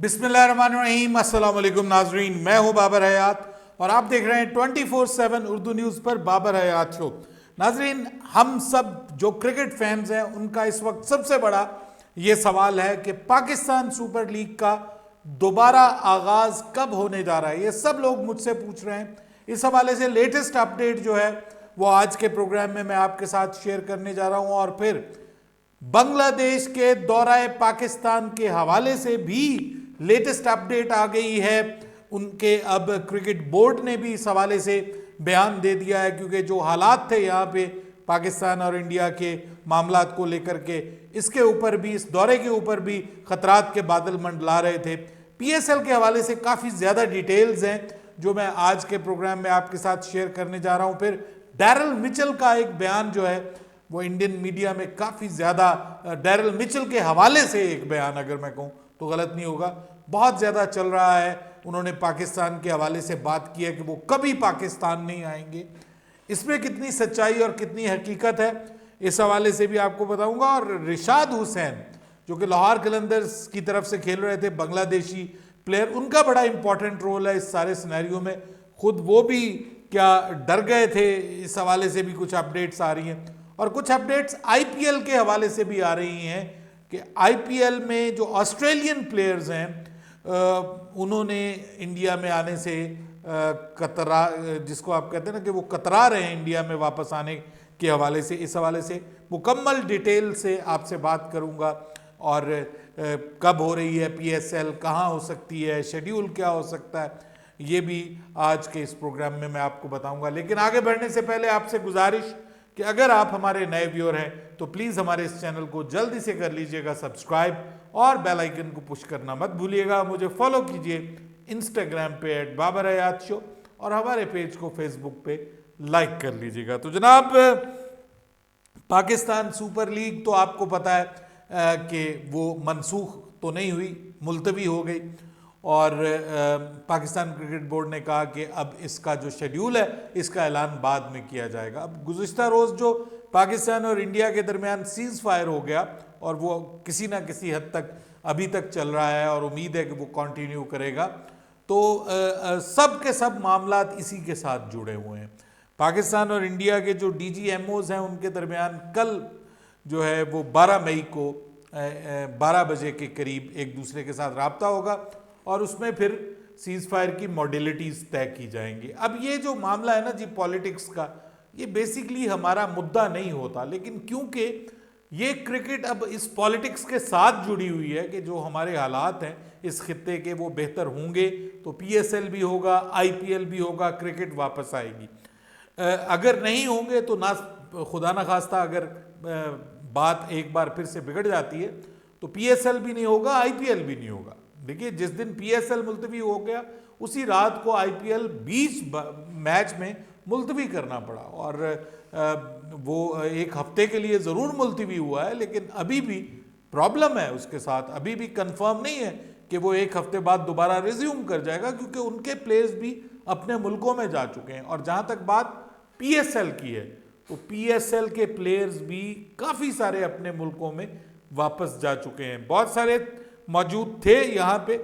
बिस्मिल्लाहिर्रहमानिर्रहीम, अस्सलाम वालेकुम नाजरीन। मैं हूं बाबर हयात और आप देख रहे हैं 24/7 उर्दू न्यूज़ पर बाबर हयात शो। नाजरीन, हम सब जो क्रिकेट फैंस हैं उनका इस वक्त सबसे बड़ा ये सवाल है कि पाकिस्तान सुपर लीग का दोबारा आगाज़ कब होने जा रहा है। ये सब लोग मुझसे पूछ रहे हैं। इस हवाले से लेटेस्ट अपडेट जो है वो आज के प्रोग्राम में मैं आपके साथ शेयर करने जा रहा हूँ। और फिर बांग्लादेश के दौरा पाकिस्तान के हवाले से भी लेटेस्ट अपडेट आ गई है। उनके अब क्रिकेट बोर्ड ने भी इस हवाले से बयान दे दिया है, क्योंकि जो हालात थे यहाँ पे पाकिस्तान और इंडिया के मामलात को लेकर के, इसके ऊपर भी, इस दौरे के ऊपर भी खतरात के बादल मंडला रहे थे। पीएसएल के हवाले से काफ़ी ज़्यादा डिटेल्स हैं जो मैं आज के प्रोग्राम में आपके साथ शेयर करने जा रहा हूँ। फिर डैरल मिचेल का एक बयान जो है वो इंडियन मीडिया में काफ़ी ज़्यादा, डैरल मिचेल के हवाले से एक बयान अगर मैं कहूँ तो गलत नहीं होगा, बहुत ज़्यादा चल रहा है। उन्होंने पाकिस्तान के हवाले से बात की है कि वो कभी पाकिस्तान नहीं आएंगे। इसमें कितनी सच्चाई और कितनी हकीकत है, इस हवाले से भी आपको बताऊंगा। और रिशाद हुसैन जो कि लाहौर कलंदर्स की तरफ से खेल रहे थे, बांग्लादेशी प्लेयर, उनका बड़ा इंपॉर्टेंट रोल है इस सारे सिनेरियो में। खुद वो भी क्या डर गए थे, इस हवाले से भी कुछ अपडेट्स आ रही हैं। और कुछ अपडेट्स आईपीएल के हवाले से भी आ रही हैं कि आईपीएल में जो ऑस्ट्रेलियन प्लेयर्स हैं उन्होंने इंडिया में आने से कतरा, जिसको आप कहते हैं ना कि वो कतरा रहे हैं इंडिया में वापस आने के हवाले से। इस हवाले से मुकम्मल डिटेल से आपसे बात करूंगा। और कब हो रही है पीएसएल, कहाँ हो सकती है, शेड्यूल क्या हो सकता है, ये भी आज के इस प्रोग्राम में मैं आपको बताऊंगा। लेकिन आगे बढ़ने से पहले आपसे गुजारिश कि अगर आप हमारे नए व्यूअर हैं तो प्लीज़ हमारे इस चैनल को जल्दी से कर लीजिएगा सब्सक्राइब और बेल आइकन को पुश करना मत भूलिएगा। मुझे फॉलो कीजिए इंस्टाग्राम पे @बाबरहयात शो और हमारे पेज को फेसबुक पे लाइक कर लीजिएगा। तो जनाब, पाकिस्तान सुपर लीग तो आपको पता है कि वो मनसूख तो नहीं हुई, मुलतवी हो गई। और पाकिस्तान क्रिकेट बोर्ड ने कहा कि अब इसका जो शेड्यूल है इसका ऐलान बाद में किया जाएगा। अब गुज़िश्ता रोज़ जो पाकिस्तान और इंडिया के दरमियान सीज़ फायर हो गया और वो किसी ना किसी हद तक अभी तक चल रहा है और उम्मीद है कि वो कंटिन्यू करेगा, तो सब के सब मामलात इसी के साथ जुड़े हुए हैं। पाकिस्तान और इंडिया के जो डीजीएमओज़ हैं उनके दरमियान कल जो है वो 12 मई को 12 बजे के करीब एक दूसरे के साथ रब्ता होगा और उसमें फिर सीज़ फायर की मॉडलिटीज़ तय की जाएंगी। अब ये जो मामला है ना जी पॉलिटिक्स का, ये बेसिकली हमारा मुद्दा नहीं होता, लेकिन क्योंकि ये क्रिकेट अब इस पॉलिटिक्स के साथ जुड़ी हुई है कि जो हमारे हालात हैं इस खित्ते के वो बेहतर होंगे तो पीएसएल भी होगा, आईपीएल भी होगा, क्रिकेट वापस आएगी। अगर नहीं होंगे तो ना खुदा ना खास्ता अगर बात एक बार फिर से बिगड़ जाती है तो पीएसएल भी नहीं होगा, आईपीएल भी नहीं होगा। देखिए, जिस दिन पीएसएल मुलतवी हो गया उसी रात को आईपीएल 20 मैच में मुलतवी करना पड़ा और वो एक हफ्ते के लिए ज़रूर मुलतवी हुआ है, लेकिन अभी भी प्रॉब्लम है उसके साथ। अभी भी कंफर्म नहीं है कि वो एक हफ्ते बाद दोबारा रिज्यूम कर जाएगा, क्योंकि उनके प्लेयर्स भी अपने मुल्कों में जा चुके हैं। और जहाँ तक बात पीएसएल की है तो पीएसएल के प्लेयर्स भी काफ़ी सारे अपने मुल्कों में वापस जा चुके हैं। बहुत सारे मौजूद थे यहाँ पे,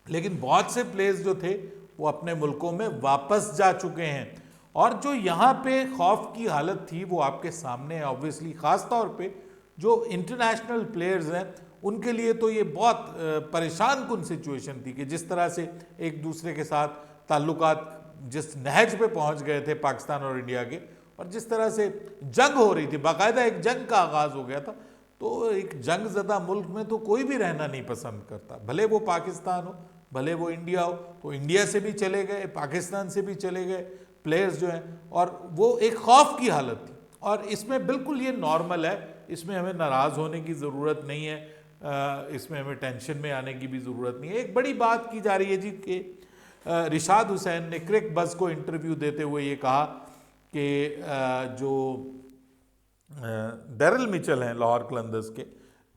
लेकिन बहुत से प्लेयर्स जो थे वो अपने मुल्कों में वापस जा चुके हैं। और जो यहाँ पे खौफ की हालत थी वो आपके सामने है ऑब्वियसली। ख़ास तौर पे जो इंटरनेशनल प्लेयर्स हैं उनके लिए तो ये बहुत परेशान कुन सिचुएशन थी कि जिस तरह से एक दूसरे के साथ ताल्लुकात जिस नहज पे पहुँच गए थे पाकिस्तान और इंडिया के, और जिस तरह से जंग हो रही थी, बाकायदा एक जंग का आगाज़ हो गया था। तो एक जंग ज़दा मुल्क में तो कोई भी रहना नहीं पसंद करता, भले वो पाकिस्तान हो भले वो इंडिया हो। तो इंडिया से भी चले गए, पाकिस्तान से भी चले गए प्लेयर्स जो हैं, और वो एक खौफ की हालत थी। और इसमें बिल्कुल ये नॉर्मल है, इसमें हमें नाराज़ होने की ज़रूरत नहीं है, इसमें हमें टेंशन में आने की भी ज़रूरत नहीं है। एक बड़ी बात की जा रही है जी कि रिशाद हुसैन ने क्रिक बज़ को इंटरव्यू देते हुए ये कहा कि जो डैरल मिचेल हैं लाहौर कलंदर्स के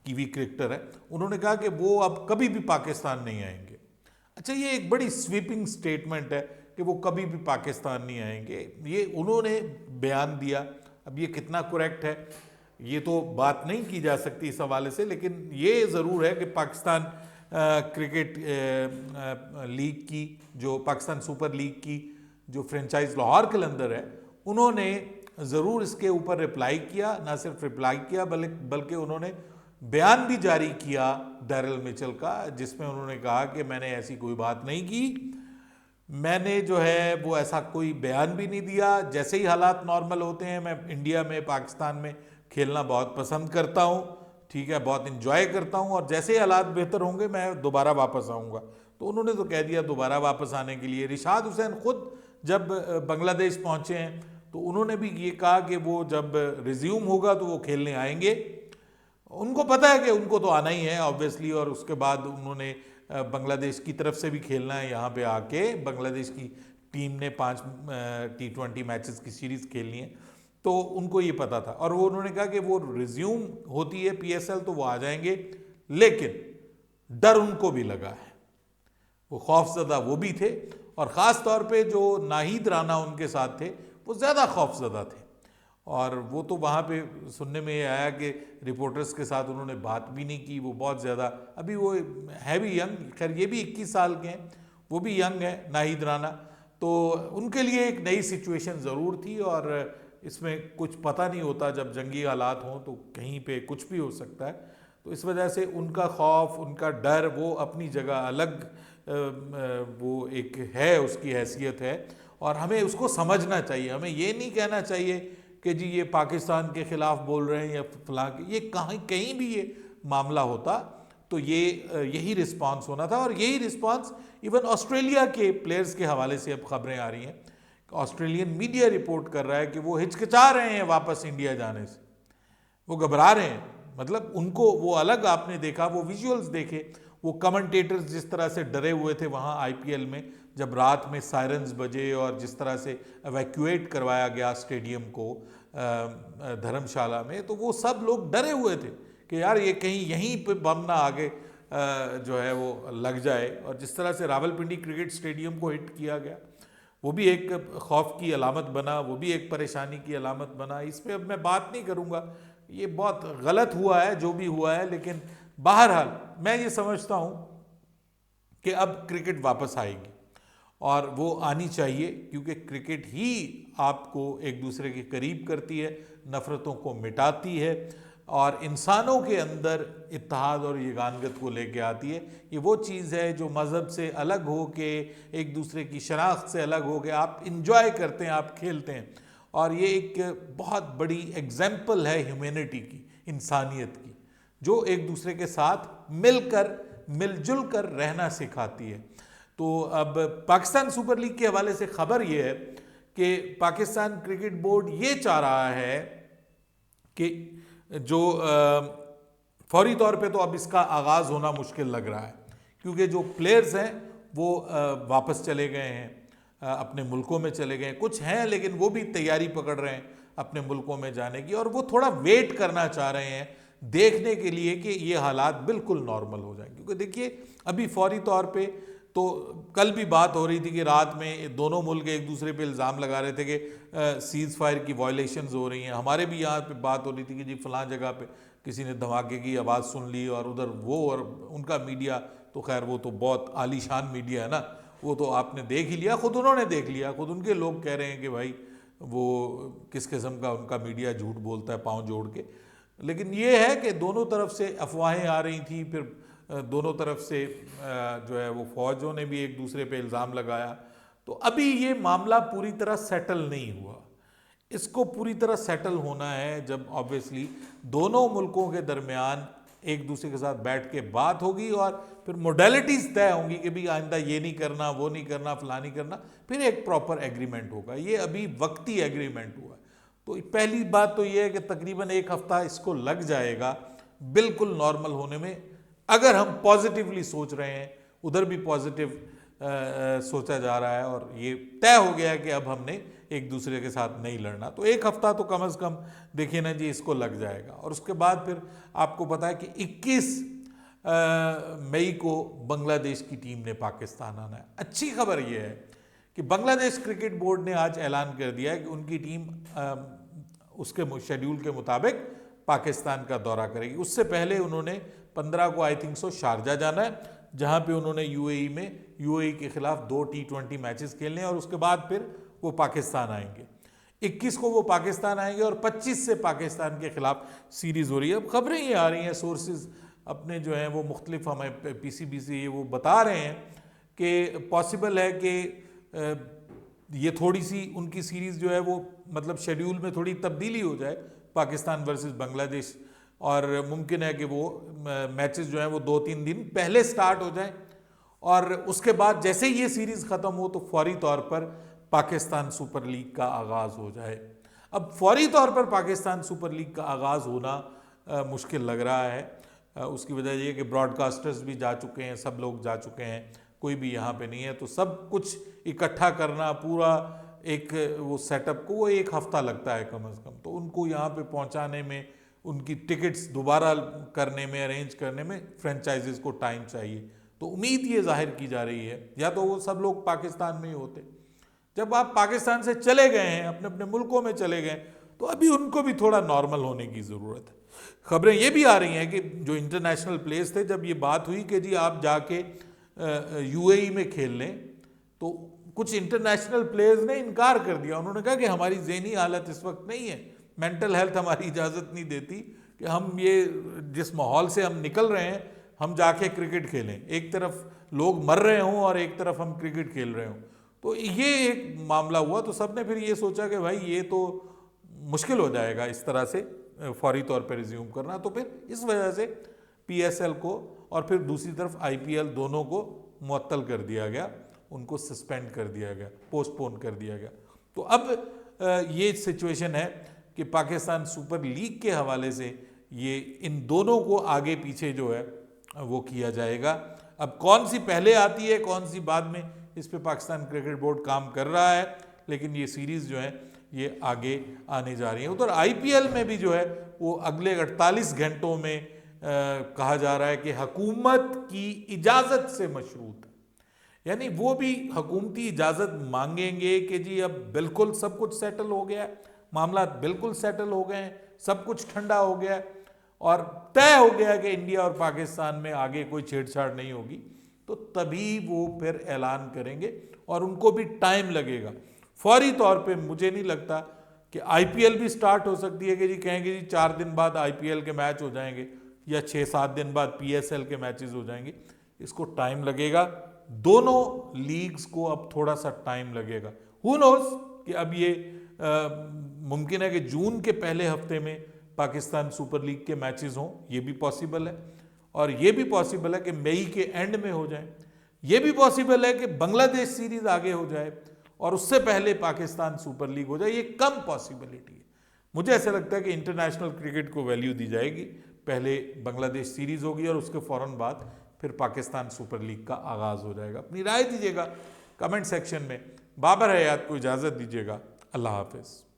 कीवी क्रिकेटर हैं, उन्होंने कहा कि वो अब कभी भी पाकिस्तान नहीं आएंगे। अच्छा, ये एक बड़ी स्वीपिंग स्टेटमेंट है कि वो कभी भी पाकिस्तान नहीं आएंगे, ये उन्होंने बयान दिया। अब ये कितना करेक्ट है ये तो बात नहीं की जा सकती इस हवाले से, लेकिन ये ज़रूर है कि पाकिस्तान क्रिकेट लीग की, जो पाकिस्तान सुपर लीग की जो फ्रेंचाइज लाहौर के अंदर है, उन्होंने ज़रूर इसके ऊपर रिप्लाई किया। ना सिर्फ रिप्लाई किया बल्कि उन्होंने बयान भी जारी किया डैरिल मिचेल का, जिसमें उन्होंने कहा कि मैंने ऐसी कोई बात नहीं की, मैंने जो है वो ऐसा कोई बयान भी नहीं दिया। जैसे ही हालात नॉर्मल होते हैं, मैं इंडिया में पाकिस्तान में खेलना बहुत पसंद करता हूँ, ठीक है, बहुत इंजॉय करता हूँ, और जैसे ही हालात बेहतर होंगे मैं दोबारा वापस आऊँगा। तो उन्होंने तो कह दिया दोबारा वापस आने के लिए। रिशाद हुसैन खुद जब बांग्लादेश पहुँचे हैं तो उन्होंने भी ये कहा कि वो जब रिज्यूम होगा तो वो खेलने आएंगे। उनको पता है कि उनको तो आना ही है ऑब्वियसली, और उसके बाद उन्होंने बांग्लादेश की तरफ से भी खेलना है यहाँ पे आके। बांग्लादेश की टीम ने 5 T20 मैचेस की सीरीज़ खेलनी है, तो उनको ये पता था, और वो उन्होंने कहा कि वो रिज्यूम होती है PSL तो वो आ जाएंगे। लेकिन डर उनको भी लगा है, वो खौफजदा वो भी थे, और ख़ास तौर पे जो नाहिद राना उनके साथ थे वो ज़्यादा खौफजदा थे। और वो तो वहाँ पे सुनने में ये आया कि रिपोर्टर्स के साथ उन्होंने बात भी नहीं की, वो बहुत ज़्यादा, अभी वो है भी यंग, खैर ये भी 21 साल के हैं, वो भी यंग है नाहिद राना, तो उनके लिए एक नई सिचुएशन ज़रूर थी। और इसमें कुछ पता नहीं होता, जब जंगी हालात हों तो कहीं पे कुछ भी हो सकता है। तो इस वजह से उनका खौफ, उनका डर वो अपनी जगह अलग, वो एक है, उसकी हैसियत है, और हमें उसको समझना चाहिए। हमें ये नहीं कहना चाहिए कि जी ये पाकिस्तान के ख़िलाफ़ बोल रहे हैं या फलां के, ये कहीं भी ये मामला होता तो ये यही रिस्पांस होना था। और यही रिस्पांस इवन ऑस्ट्रेलिया के प्लेयर्स के हवाले से अब खबरें आ रही हैं, ऑस्ट्रेलियन मीडिया रिपोर्ट कर रहा है कि वो हिचकिचा रहे हैं वापस इंडिया जाने से, वो घबरा रहे हैं। मतलब उनको वो अलग, आपने देखा वो विजुअल्स देखे, वो कमेंटेटर्स जिस तरह से डरे हुए थे वहाँ IPL में, जब रात में सायरन्स बजे और जिस तरह से एवैक्यूएट करवाया गया स्टेडियम को धर्मशाला में, तो वो सब लोग डरे हुए थे कि यार ये कहीं यहीं पे बम ना आगे जो है वो लग जाए। और जिस तरह से रावलपिंडी क्रिकेट स्टेडियम को हिट किया गया, वो भी एक खौफ की अलामत बना, वो भी एक परेशानी की अलामत बना। इस पर अब मैं बात नहीं करूँगा, ये बहुत गलत हुआ है जो भी हुआ है, लेकिन बहरहाल मैं ये समझता हूँ कि अब क्रिकेट वापस आएगी, और वो आनी चाहिए, क्योंकि क्रिकेट ही आपको एक दूसरे के करीब करती है, नफ़रतों को मिटाती है, और इंसानों के अंदर इत्तेहाद और यगानगत को लेके आती है। ये वो चीज़ है जो मज़हब से अलग हो के, एक दूसरे की शनाख्त से अलग हो के आप इंजॉय करते हैं, आप खेलते हैं। और ये एक बहुत बड़ी एग्जाम्पल है ह्यूमैनिटी की, इंसानियत की, जो एक दूसरे के साथ मिलजुल कर रहना सिखाती है। तो अब पाकिस्तान सुपर लीग के हवाले से खबर ये है कि पाकिस्तान क्रिकेट बोर्ड ये चाह रहा है कि जो फौरी तौर पे तो अब इसका आगाज़ होना मुश्किल लग रहा है, क्योंकि जो प्लेयर्स हैं वो वापस चले गए हैं, अपने मुल्कों में चले गए, कुछ हैं लेकिन वो भी तैयारी पकड़ रहे हैं अपने मुल्कों में जाने की, और वो थोड़ा वेट करना चाह रहे हैं देखने के लिए कि ये हालात बिल्कुल नॉर्मल हो जाए। क्योंकि देखिए अभी फौरी तौर पे तो कल भी बात हो रही थी कि रात में दोनों मुल्क एक दूसरे पे इल्ज़ाम लगा रहे थे कि सीज़ फायर की वायलेशंस हो रही हैं। हमारे भी यहाँ पे बात हो रही थी कि जी फलां जगह पे किसी ने धमाके की आवाज़ सुन ली, और उधर वो, और उनका मीडिया तो खैर वो तो बहुत आलीशान मीडिया है ना, वो तो आपने देख ही लिया, खुद उन्होंने देख लिया, खुद उनके लोग कह रहे हैं कि भाई वो किस किस्म का उनका मीडिया झूठ बोलता है पाँव जोड़ के। लेकिन ये है कि दोनों तरफ से अफवाहें आ रही थी, फिर दोनों तरफ से जो है वो फौजों ने भी एक दूसरे पे इल्ज़ाम लगाया। तो अभी ये मामला पूरी तरह सेटल नहीं हुआ, इसको पूरी तरह सेटल होना है जब ऑब्वियसली दोनों मुल्कों के दरमियान एक दूसरे के साथ बैठ के बात होगी, और फिर मोडेलिटीज़ तय होंगी कि भाई आइंदा ये नहीं करना, वो नहीं करना, फला नहीं करना, फिर एक प्रॉपर एग्रीमेंट होगा। ये अभी वक्ती एग्रीमेंट हुआ है। तो पहली बात तो ये है कि तकरीबन 1 हफ्ता इसको लग जाएगा बिल्कुल नॉर्मल होने में, अगर हम पॉजिटिवली सोच रहे हैं, उधर भी पॉजिटिव सोचा जा रहा है, और ये तय हो गया है कि अब हमने एक दूसरे के साथ नहीं लड़ना। तो 1 हफ्ता तो कम से कम देखिए ना जी इसको लग जाएगा। और उसके बाद फिर आपको पता है कि 21 मई को बांग्लादेश की टीम ने पाकिस्तान आना है। अच्छी खबर यह है कि बांग्लादेश क्रिकेट बोर्ड ने आज ऐलान कर दिया है कि उनकी टीम उसके शेड्यूल के मुताबिक पाकिस्तान का दौरा करेगी। उससे पहले उन्होंने 15 को आई थिंक शारजा जाना है, जहां पे उन्होंने यूएई के खिलाफ 2 T20 मैचेस खेलने और उसके बाद फिर वो पाकिस्तान आएंगे। 21 को वो पाकिस्तान आएंगे और 25 से पाकिस्तान के खिलाफ सीरीज हो रही है। अब खबरें ये आ रही हैं, सोर्सेज अपने जो हैं वो मुख्तलिफ हमें पीसीबी से वो बता रहे हैं कि पॉसिबल है कि ये थोड़ी सी उनकी सीरीज जो है वो मतलब शेड्यूल में थोड़ी तब्दीली हो जाए पाकिस्तान वर्सेस बांग्लादेश, और मुमकिन है कि वो मैचेस जो हैं वो 2-3 दिन पहले स्टार्ट हो जाएं और उसके बाद जैसे ही ये सीरीज़ ख़त्म हो तो फौरी तौर पर पाकिस्तान सुपर लीग का आगाज़ हो जाए। अब फौरी तौर पर पाकिस्तान सुपर लीग का आगाज़ होना मुश्किल लग रहा है। उसकी वजह ये कि ब्रॉडकास्टर्स भी जा चुके हैं, सब लोग जा चुके हैं, कोई भी यहाँ पे नहीं है, तो सब कुछ इकट्ठा करना पूरा एक वो सेटअप को वो 1 हफ्ता लगता है कम से कम। तो उनको यहाँ पे पहुँचाने में, उनकी टिकट्स दोबारा करने में, अरेंज करने में फ्रेंचाइजीज को टाइम चाहिए। तो उम्मीद ये जाहिर की जा रही है या तो वो सब लोग पाकिस्तान में ही होते। जब आप पाकिस्तान से चले गए हैं, अपने अपने मुल्कों में चले गए, तो अभी उनको भी थोड़ा नॉर्मल होने की ज़रूरत है। खबरें ये भी आ रही हैं कि जो इंटरनेशनल प्लेयर्स थे, जब ये बात हुई कि जी आप जाके यूएई में खेल लें, तो कुछ इंटरनेशनल प्लेयर्स ने इनकार कर दिया। उन्होंने कहा कि हमारी ज़हनी हालत इस वक्त नहीं है, मेंटल हेल्थ हमारी इजाज़त नहीं देती कि हम ये जिस माहौल से हम निकल रहे हैं हम जाके क्रिकेट खेलें, एक तरफ लोग मर रहे हों और एक तरफ हम क्रिकेट खेल रहे हों। तो ये एक मामला हुआ, तो सब ने फिर ये सोचा कि भाई ये तो मुश्किल हो जाएगा इस तरह से फौरी तौर पर रिज्यूम करना। तो फिर इस वजह से पीएसएल को और फिर दूसरी तरफ आईपीएल दोनों को मुअत्तल कर दिया गया, उनको सस्पेंड कर दिया गया, पोस्टपोन कर दिया गया। तो अब ये सिचुएशन है कि पाकिस्तान सुपर लीग के हवाले से ये इन दोनों को आगे पीछे जो है वो किया जाएगा। अब कौन सी पहले आती है कौन सी बाद में, इस पे पाकिस्तान क्रिकेट बोर्ड काम कर रहा है, लेकिन ये सीरीज़ जो है ये आगे आने जा रही है। उधर आईपीएल में भी जो है वो अगले 48 घंटों में कहा जा रहा है कि हुकूमत की इजाज़त से मशरूत है, यानी वो भी हुकूमती इजाज़त मांगेंगे कि जी अब बिल्कुल सब कुछ सेटल हो गया है, मामला बिल्कुल सेटल हो गए हैं, सब कुछ ठंडा हो गया है और तय हो गया कि इंडिया और पाकिस्तान में आगे कोई छेड़छाड़ नहीं होगी, तो तभी वो फिर ऐलान करेंगे और उनको भी टाइम लगेगा। फौरी तौर पे मुझे नहीं लगता कि आईपीएल भी स्टार्ट हो सकती है कि जी कहेंगे जी 4 दिन बाद आईपीएल के मैच हो जाएंगे या 6-7 दिन बाद पीएसएल के मैचेस हो जाएंगे। इसको टाइम लगेगा, दोनों लीग्स को अब थोड़ा सा टाइम लगेगा। हु नोज कि अब ये मुमकिन है कि जून के पहले हफ्ते में पाकिस्तान सुपर लीग के मैचेस हों, ये भी पॉसिबल है, और ये भी पॉसिबल है कि मई के एंड में हो जाए, ये भी पॉसिबल है कि बांग्लादेश सीरीज आगे हो जाए और उससे पहले पाकिस्तान सुपर लीग हो जाए। ये कम पॉसिबिलिटी है। मुझे ऐसा लगता है कि इंटरनेशनल क्रिकेट को वैल्यू दी जाएगी, पहले बांग्लादेश सीरीज होगी और उसके फौरन बाद फिर पाकिस्तान सुपर लीग का आगाज़ हो जाएगा। अपनी राय दीजिएगा कमेंट सेक्शन में। बाबर हयात को इजाज़त दीजिएगा। अल्लाह हाफिज़।